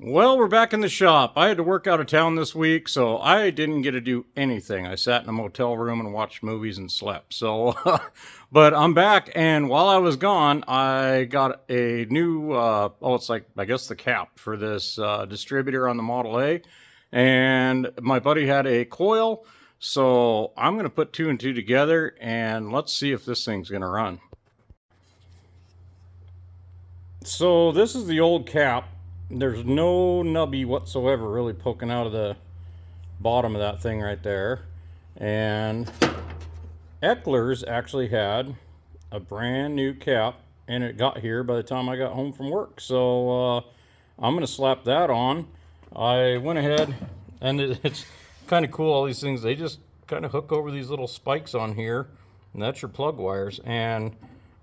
Well, we're back in the shop. I had to work out of town this week, so I didn't get to do anything. I sat in a motel room and watched movies and slept. So, but I'm back, and while I was gone, I got a new, it's like, I guess the cap for this distributor on the Model A. And my buddy had a coil, so I'm going to put two and two together, and let's see if this thing's going to run. So this is the old cap. There's no nubby whatsoever really poking out of the bottom of that thing right there. And Eckler's actually had a brand new cap, and it got here by the time I got home from work. So I'm going to slap that on. I went ahead, and it's kind of cool, all these things, they just kind of hook over these little spikes on here, and that's your plug wires. And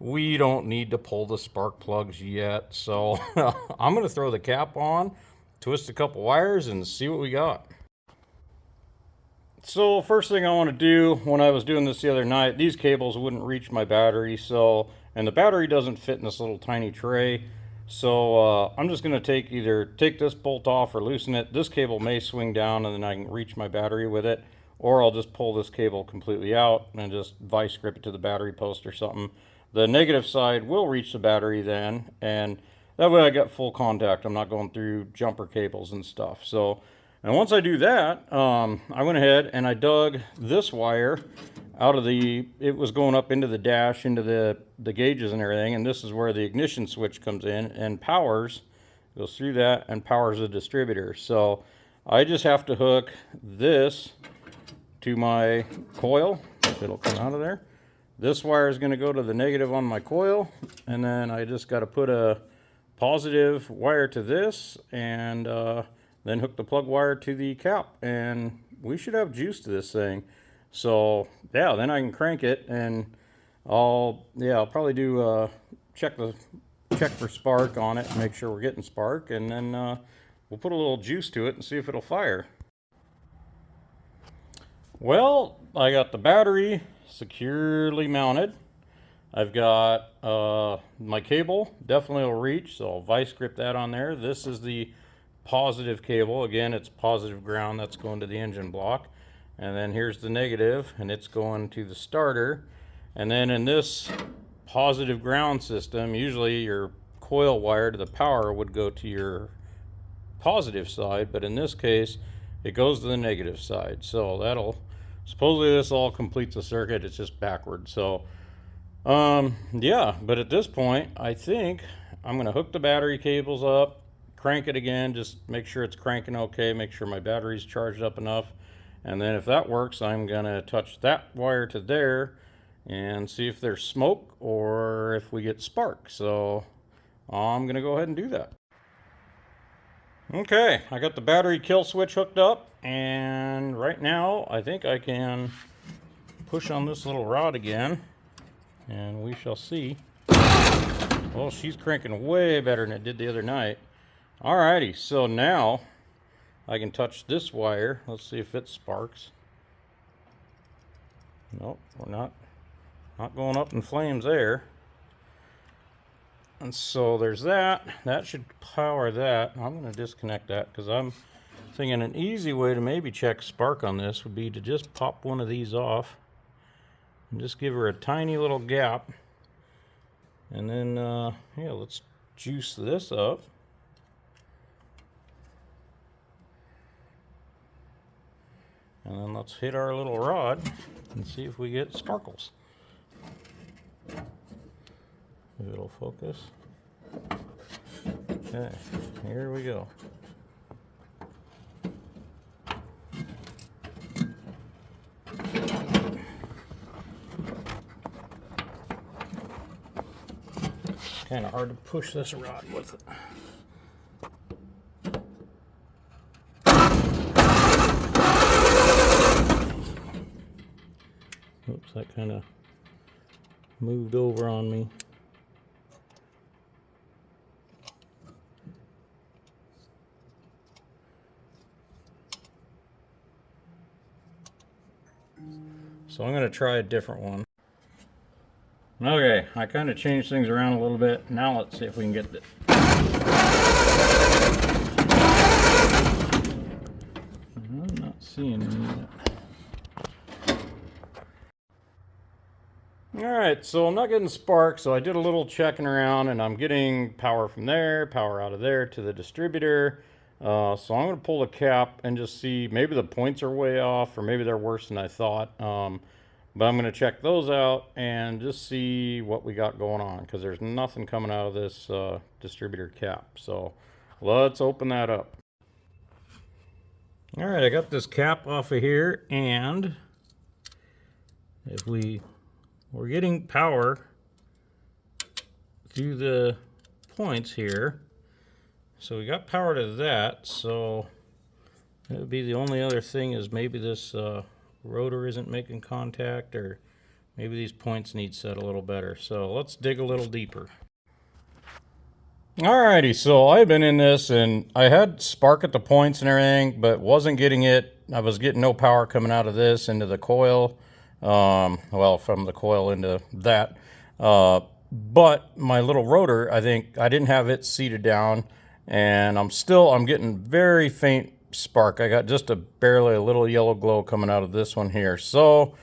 we don't need to pull the spark plugs yet, so I'm going to throw the cap on, twist a couple wires, and see what we got. So first thing I want to do, when I was doing this the other night, these cables wouldn't reach my battery, and the battery doesn't fit in this little tiny tray, so I'm just going to either take this bolt off or loosen it. This cable may swing down and then I can reach my battery with it, or I'll just pull this cable completely out and just vice grip it to the battery post or something. The negative side will reach the battery then, and that way I got full contact. I'm not going through jumper cables and stuff. So, and once I do that, I went ahead and I dug this wire out of it was going up into the dash, into the gauges and everything, and this is where the ignition switch comes in and goes through that and powers the distributor. So I just have to hook this to my coil. It'll come out of there. This wire is going to go to the negative on my coil, and then I just got to put a positive wire to this, and then hook the plug wire to the cap, and we should have juice to this thing. So yeah, then I can crank it, and I'll probably do check for spark on it, make sure we're getting spark, and then we'll put a little juice to it and see if it'll fire. Well, I got the battery securely mounted. I've got my cable, definitely will reach, so I'll vice grip that on there. This is the positive cable. Again, it's positive ground, that's going to the engine block. And then here's the negative, and it's going to the starter. And then in this positive ground system, usually your coil wire to the power would go to your positive side, but in this case, it goes to the negative side. So supposedly this all completes the circuit. It's just backwards. So yeah, but at this point I think I'm going to hook the battery cables up, crank it again, just make sure it's cranking okay, make sure my battery's charged up enough, and then if that works, I'm going to touch that wire to there and see if there's smoke or if we get spark. So I'm going to go ahead and do that. Okay, I got the battery kill switch hooked up, and right now I think I can push on this little rod again, and we shall see. Well, she's cranking way better than it did the other night. Alrighty, so now I can touch this wire. Let's see if it sparks. Nope, we're not going up in flames there. And so there's that. That should power that. I'm going to disconnect that because I'm thinking an easy way to maybe check spark on this would be to just pop one of these off and just give her a tiny little gap. And then, yeah, let's juice this up. And then let's hit our little rod and see if we get sparkles. If it'll focus. Okay, here we go. Kind of hard to push this rod with it. Oops, that kind of moved over on me. So I'm going to try a different one. Okay, I kind of changed things around a little bit. Now let's see if we can get it. Alright, so I'm not getting sparks, so I did a little checking around and I'm getting power from there, power out of there to the distributor. So I'm going to pull the cap and just see, maybe the points are way off or maybe they're worse than I thought. But I'm going to check those out and just see what we got going on, because there's nothing coming out of this distributor cap. So let's open that up. Alright, I got this cap off of here, and if we're getting power through the points here. So we got power to that, so that would be the only other thing, is maybe this rotor isn't making contact, or maybe these points need set a little better. So let's dig a little deeper. Alrighty, so I've been in this and I had spark at the points and everything, but wasn't getting it. I was getting no power coming out of this into the coil. Well, from the coil into that. But my little rotor, I think I didn't have it seated down, and I'm getting very faint spark. I got just barely a little yellow glow coming out of this one here. So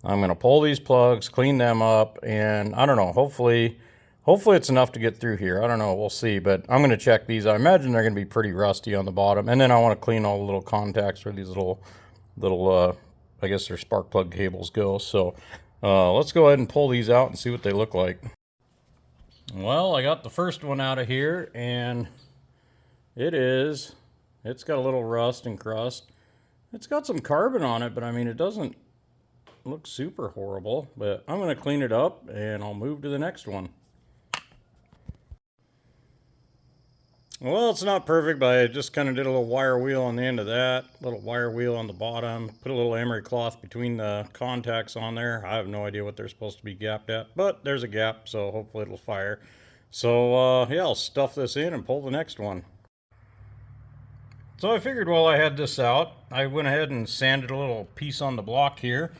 I'm going to pull these plugs, clean them up, and I don't know, hopefully it's enough to get through here. I don't know, we'll see, but I'm going to check these. I imagine they're going to be pretty rusty on the bottom, and then I want to clean all the little contacts where these little I guess their spark plug cables go. So let's go ahead and pull these out and see what they look like. Well, I got the first one out of here, and it's got a little rust and crust. It's got some carbon on it, but I mean, it doesn't look super horrible. But I'm going to clean it up and I'll move to the next one. Well, it's not perfect, but I just kind of did a little wire wheel on the end of that, little wire wheel on the bottom, put a little emery cloth between the contacts on there. I have no idea what they're supposed to be gapped at, but there's a gap, so hopefully it'll fire. So yeah, I'll stuff this in and pull the next one. So I figured while I had this out, I went ahead and sanded a little piece on the block here,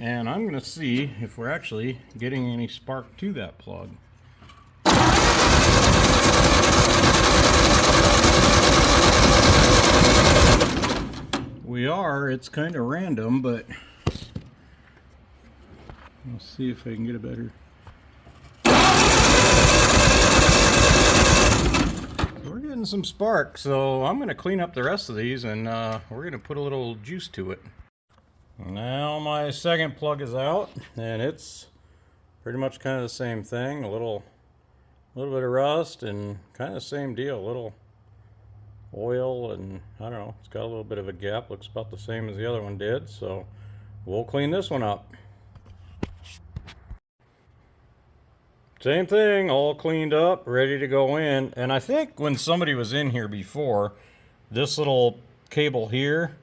and I'm going to see if we're actually getting any spark to that plug. We are. It's kind of random, but let's see if I can get a better. So we're getting some spark, so I'm going to clean up the rest of these, and we're going to put a little juice to it. Now my second plug is out, and it's pretty much kind of the same thing. A little bit of rust, and kind of the same deal. A little oil, and I don't know, it's got a little bit of a gap, looks about the same as the other one did, so we'll clean this one up. Same thing, all cleaned up, ready to go in. And I think when somebody was in here before, this little cable here,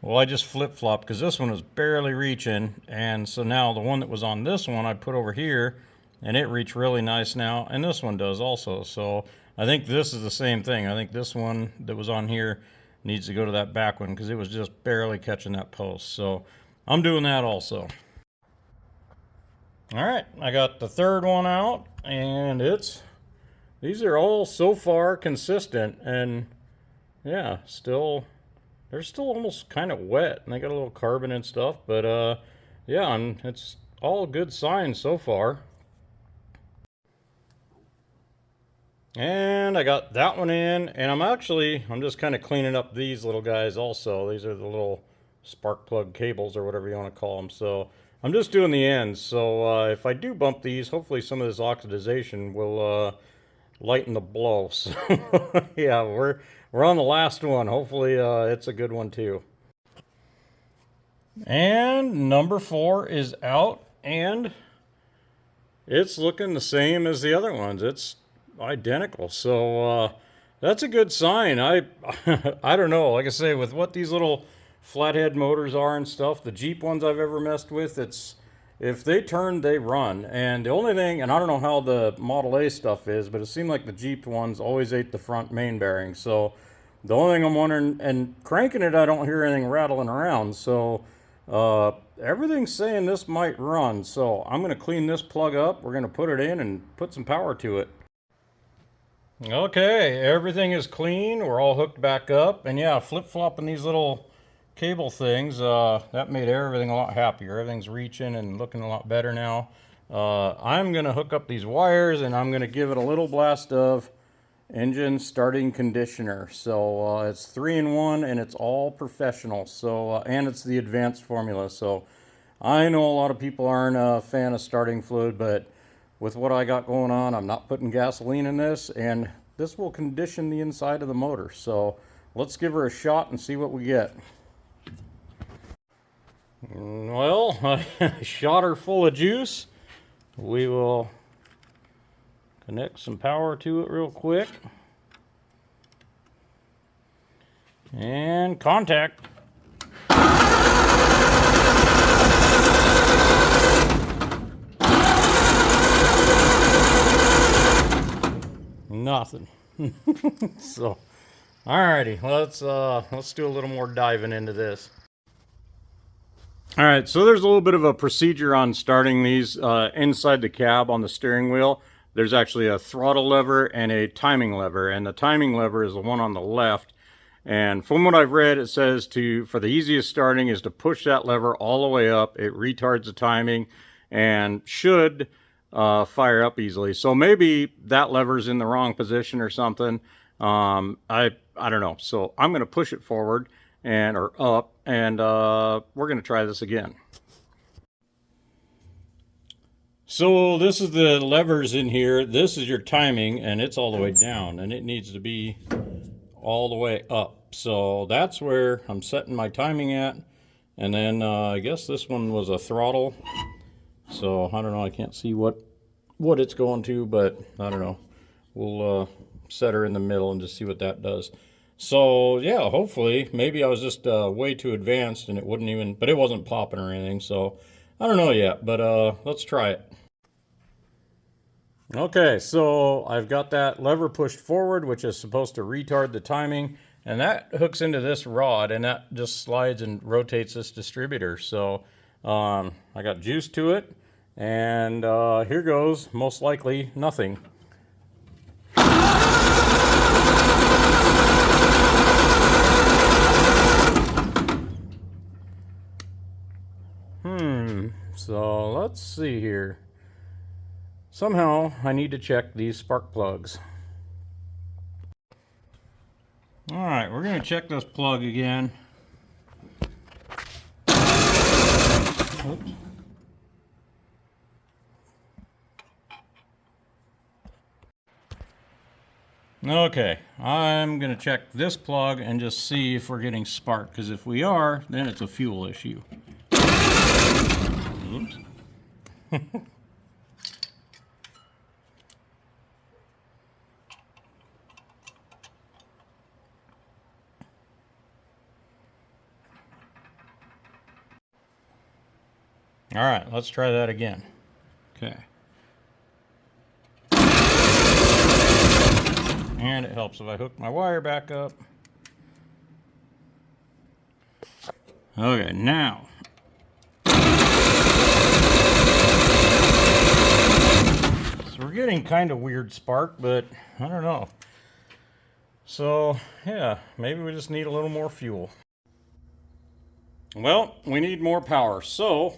well, I just flip-flopped because this one was barely reaching, and so now the one that was on this one I put over here, and it reached really nice now, and this one does also. So I think this is the same thing. I think this one that was on here needs to go to that back one because it was just barely catching that post. So I'm doing that also. All right, I got the third one out, and these are all so far consistent, and yeah, they're still almost kind of wet, and they got a little carbon and stuff, but yeah, and it's all good signs so far. And I got that one in, and I'm just kind of cleaning up these little guys also. These are the little spark plug cables or whatever you want to call them. So I'm just doing the ends. So if I do bump these, hopefully some of this oxidization will lighten the blow. So yeah, we're on the last one. Hopefully it's a good one too. And number 4 is out, and it's looking the same as the other ones. It's identical, so that's a good sign. I don't know, like I say, with what these little flathead motors are and stuff, the Jeep ones I've ever messed with, it's if they turn, they run. And the only thing, and I don't know how the Model A stuff is, but it seemed like the Jeep ones always ate the front main bearing. So the only thing I'm wondering, and cranking it, I don't hear anything rattling around, so everything's saying this might run. So I'm going to clean this plug up, we're going to put it in and put some power to it. Okay, everything is clean, we're all hooked back up, and yeah, flip-flopping these little cable things, that made everything a lot happier. Everything's reaching and looking a lot better now. I'm going to hook up these wires and I'm going to give it a little blast of engine starting conditioner. So it's 3-in-1 and it's all professional. So and it's the advanced formula. So I know a lot of people aren't a fan of starting fluid, but with what I got going on, I'm not putting gasoline in this, and this will condition the inside of the motor. So let's give her a shot and see what we get. Well, I shot her full of juice. We will connect some power to it real quick. And contact. Nothing. So, alrighty, let's do a little more diving into this. Alright, so there's a little bit of a procedure on starting these inside the cab on the steering wheel. There's actually a throttle lever and a timing lever, and the timing lever is the one on the left. And from what I've read, it says for the easiest starting is to push that lever all the way up. It retards the timing and should fire up easily. So maybe that lever's in the wrong position or something. I don't know. So I'm going to push it forward or up, and we're going to try this again. So this is the levers in here. This is your timing, and it's all the way down, and it needs to be all the way up. So that's where I'm setting my timing at. And then I guess this one was a throttle. So I don't know, I can't see what it's going to, but I don't know. We'll set her in the middle and just see what that does. So yeah, hopefully, maybe I was just way too advanced and it wouldn't even, but it wasn't popping or anything. So I don't know yet, but let's try it. Okay, so I've got that lever pushed forward, which is supposed to retard the timing, and that hooks into this rod, and that just slides and rotates this distributor. So I got juice to it, and here goes, most likely nothing. So let's see here. Somehow I need to check these spark plugs. All right, we're going to check this plug again. Oops. Okay, I'm going to check this plug and just see if we're getting spark, because if we are, then it's a fuel issue. Oops. All right, let's try that again. Okay. And it helps if I hook my wire back up. Okay, now. So we're getting kind of weird spark, but I don't know. So, yeah, maybe we just need a little more fuel. Well, we need more power. So,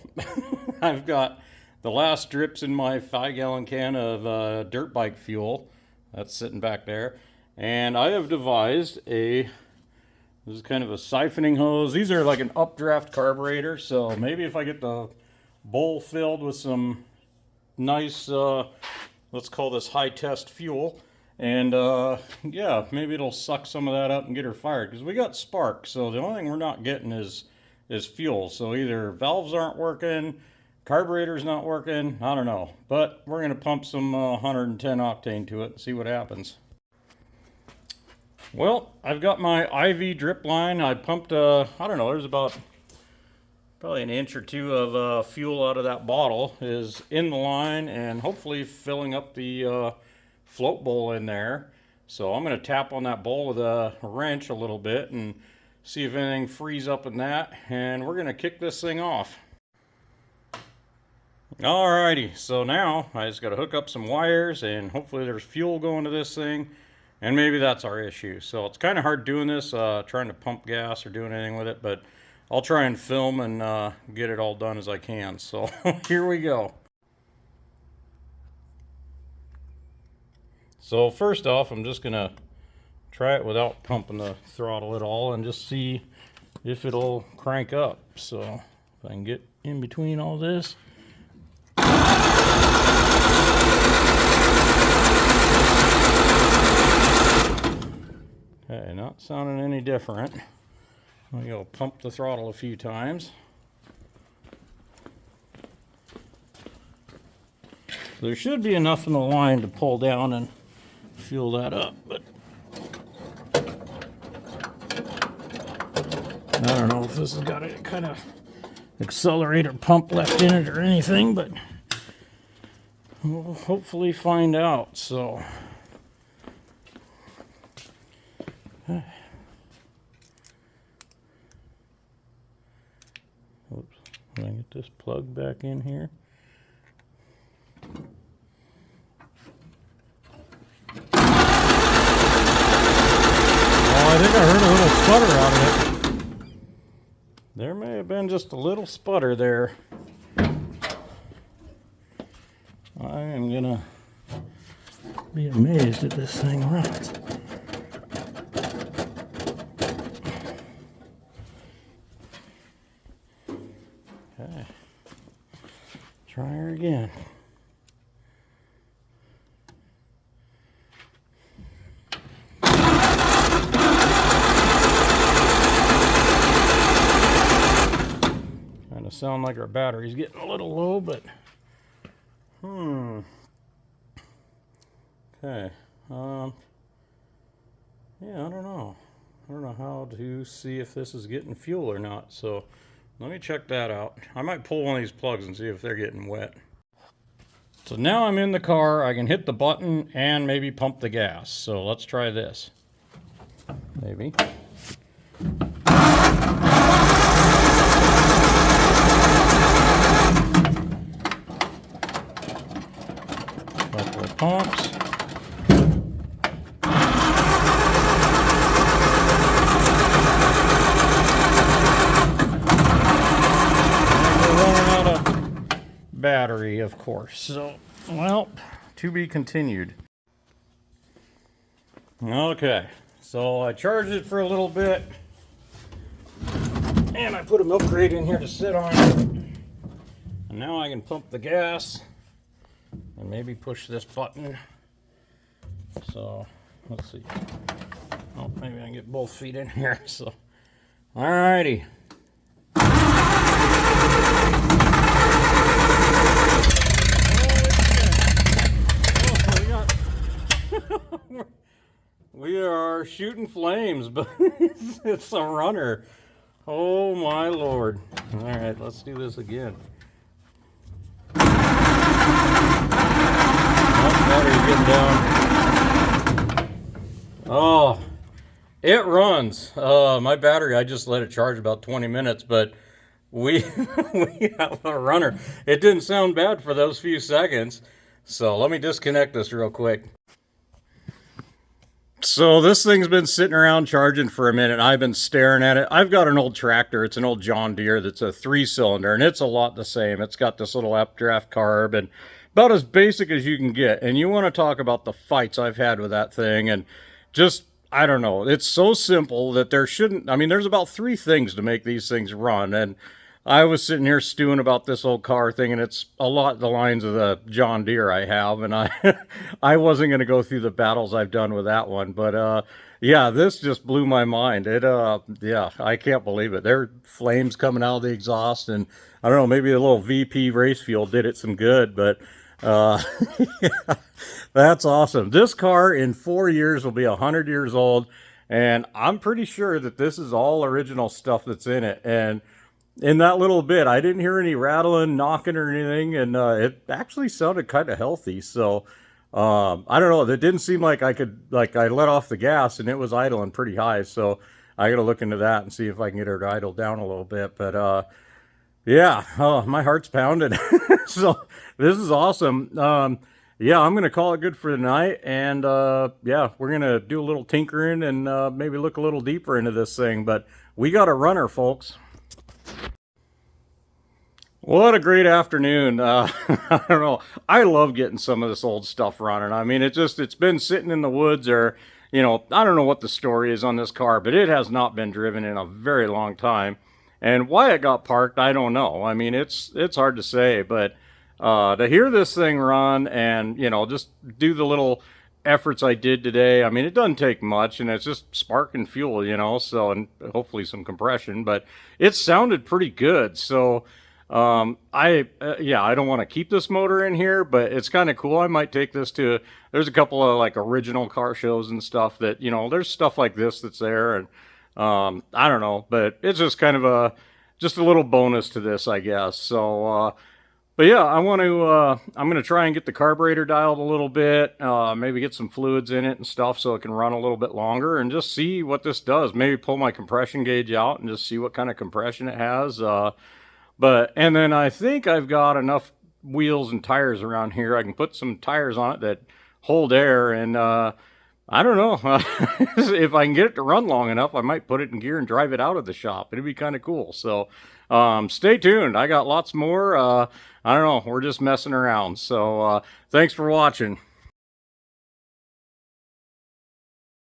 I've got the last drips in my 5-gallon can of dirt bike fuel. That's sitting back there. And I have devised this is kind of a siphoning hose. These are like an updraft carburetor. So maybe if I get the bowl filled with some nice, let's call this high test fuel. And yeah, maybe it'll suck some of that up and get her fired. Because we got spark. So the only thing we're not getting is fuel. So either valves aren't working, carburetor's not working, I don't know. But we're going to pump some 110 octane to it and see what happens. Well, I've got my IV drip line. I pumped, I don't know, there's about probably an inch or two of fuel out of that bottle is in the line and hopefully filling up the float bowl in there. So I'm going to tap on that bowl with a wrench a little bit and see if anything frees up in that, and we're going to kick this thing off. Alrighty, so now I just got to hook up some wires and hopefully there's fuel going to this thing, and maybe that's our issue. So it's kind of hard doing this, trying to pump gas or doing anything with it, but I'll try and film and get it all done as I can. So here we go. So first off, I'm just gonna try it without pumping the throttle at all and just see if it'll crank up. So if I can get in between all this. Okay, not sounding any different. I'm gonna pump the throttle a few times. There should be enough in the line to pull down and fuel that up, but I don't know if this has got any kind of accelerator pump left in it or anything, but we'll hopefully find out. So oops, let me get this plug back in here. I think I heard a little sputter out of it. There may have been just a little sputter there. I am gonna be amazed if this thing runs. Okay. Try her again. Sound like our battery's getting a little low, but okay. Yeah, I don't know how to see if this is getting fuel or not, so let me check that out. I might pull one of these plugs and see if they're getting wet. So now I'm in the car. I can hit the button and maybe pump the gas, so let's try this. Maybe. Couple of pumps. We're running out of battery, of course. So, well, to be continued. Okay, so I charged it for a little bit, and I put a milk crate in here to sit on it. And now I can pump the gas and maybe push this button. So let's see. Oh, maybe I can get both feet in here. So, alrighty. We are shooting flames, but it's a runner. Oh my Lord. All right, let's do this again. Battery's getting down. Oh, it runs. My battery, I just let it charge about 20 minutes, but we have a runner. It didn't sound bad for those few seconds. So let me disconnect this real quick. So this thing's been sitting around charging for a minute. I've been staring at it. I've got an old tractor. It's an old John Deere that's a 3-cylinder, and it's a lot the same. It's got this little updraft carb and about as basic as you can get. And you want to talk about the fights I've had with that thing, and just, I don't know. It's so simple that there shouldn't, I mean, there's about 3 things to make these things run. And I was sitting here stewing about this old car thing, and it's a lot the lines of the John Deere I have, and I wasn't going to go through the battles I've done with that one, but yeah, this just blew my mind. Yeah, I can't believe it. There are flames coming out of the exhaust, and I don't know, maybe a little VP race fuel did it some good, but yeah, that's awesome. This car in 4 years will be 100 years old, and I'm pretty sure that this is all original stuff that's in it. And in that little bit, I didn't hear any rattling, knocking or anything, and it actually sounded kind of healthy. So I don't know. It didn't seem like I let off the gas and it was idling pretty high. So I got to look into that and see if I can get her to idle down a little bit. But yeah, oh, my heart's pounding. So this is awesome. Yeah, I'm going to call it good for the night. And yeah, we're going to do a little tinkering and maybe look a little deeper into this thing. But we got a runner, folks. What a great afternoon. I don't know. I love getting some of this old stuff running. I mean, it's been sitting in the woods or, I don't know what the story is on this car, but it has not been driven in a very long time. And why it got parked, I don't know. I mean, it's hard to say, but to hear this thing run and, just do the little efforts I did today, I mean, it doesn't take much and it's just spark and fuel, so, and hopefully some compression, but it sounded pretty good. So, I don't want to keep this motor in here, but it's kind of cool. I might take this to, there's a couple of like original car shows and stuff that, there's stuff like this that's there. And, I don't know, but it's just kind of just a little bonus to this, I guess. So, but yeah, I'm going to try and get the carburetor dialed a little bit, maybe get some fluids in it and stuff so it can run a little bit longer and just see what this does. Maybe pull my compression gauge out and just see what kind of compression it has. And then I think I've got enough wheels and tires around here. I can put some tires on it that hold air, and I don't know. If I can get it to run long enough, I might put it in gear and drive it out of the shop. It'd be kind of cool. So stay tuned. I got lots more. I don't know. We're just messing around. So thanks for watching.